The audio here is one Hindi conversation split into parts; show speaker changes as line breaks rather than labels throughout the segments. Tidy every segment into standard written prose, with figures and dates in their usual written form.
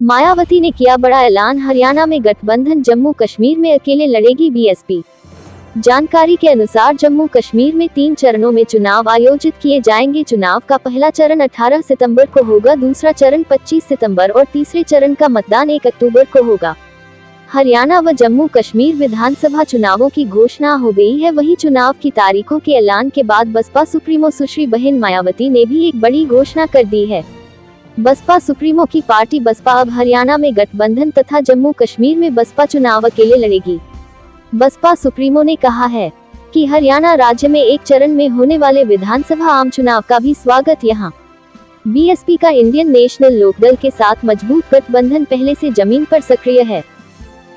मायावती ने किया बड़ा ऐलान, हरियाणा में गठबंधन, जम्मू कश्मीर में अकेले लड़ेगी बीएसपी। जानकारी के अनुसार जम्मू कश्मीर में 3 चरणों में चुनाव आयोजित किए जाएंगे। चुनाव का पहला चरण 18 सितंबर को होगा, दूसरा चरण 25 सितंबर और तीसरे चरण का मतदान 1 अक्टूबर को होगा। हरियाणा व जम्मू कश्मीर विधानसभा चुनावों की घोषणा हो गई है। वहीं चुनाव की तारीखों के ऐलान के बाद बसपा सुप्रीमो सुश्री बहन मायावती ने भी एक बड़ी घोषणा कर दी है। बसपा सुप्रीमो की पार्टी बसपा अब हरियाणा में गठबंधन तथा जम्मू कश्मीर में बसपा चुनाव अकेले लड़ेगी। बसपा सुप्रीमो ने कहा है कि हरियाणा राज्य में एक चरण में होने वाले विधानसभा आम चुनाव का भी स्वागत यहाँ बीएसपी का इंडियन नेशनल लोकदल के साथ मजबूत गठबंधन पहले से जमीन पर सक्रिय है,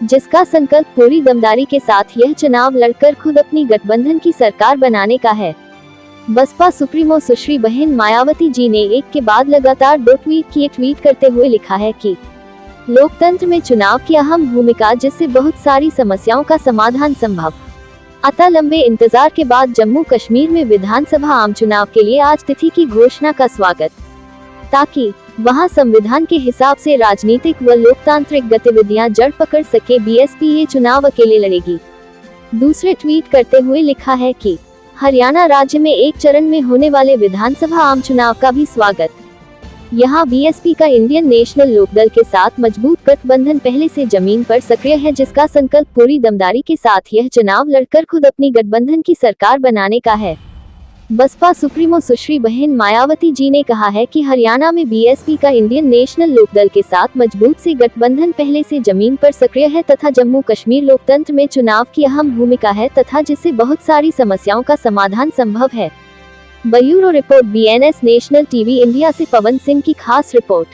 जिसका संकल्प पूरी दमदारी के साथ यह चुनाव लड़कर खुद अपनी गठबंधन की सरकार बनाने का है। बसपा सुप्रीमो सुश्री बहन मायावती जी ने एक के बाद लगातार 2 ट्वीट किए। ट्वीट करते हुए लिखा है कि लोकतंत्र में चुनाव की अहम भूमिका, जिससे बहुत सारी समस्याओं का समाधान संभव। अतः लंबे इंतजार के बाद जम्मू कश्मीर में विधानसभा आम चुनाव के लिए आज तिथि की घोषणा का स्वागत, ताकि वहां संविधान के हिसाब से राजनीतिक व लोकतांत्रिक गतिविधियां जड़ पकड़ सके। बीएसपी ये चुनाव अकेले लड़ेगी। दूसरे ट्वीट करते हुए लिखा है कि हरियाणा राज्य में एक चरण में होने वाले विधानसभा आम चुनाव का भी स्वागत। यहाँ बीएसपी का इंडियन नेशनल लोकदल के साथ मजबूत गठबंधन पहले से जमीन पर सक्रिय है, जिसका संकल्प पूरी दमदारी के साथ यह चुनाव लड़कर खुद अपनी गठबंधन की सरकार बनाने का है। बसपा सुप्रीमो सुश्री बहन मायावती जी ने कहा है कि हरियाणा में बीएसपी का इंडियन नेशनल लोकदल के साथ मजबूत से गठबंधन पहले से जमीन पर सक्रिय है तथा जम्मू कश्मीर लोकतंत्र में चुनाव की अहम भूमिका है तथा जिससे बहुत सारी समस्याओं का समाधान संभव है। Bureau report, BNS national TV India से पवन सिंह की खास रिपोर्ट।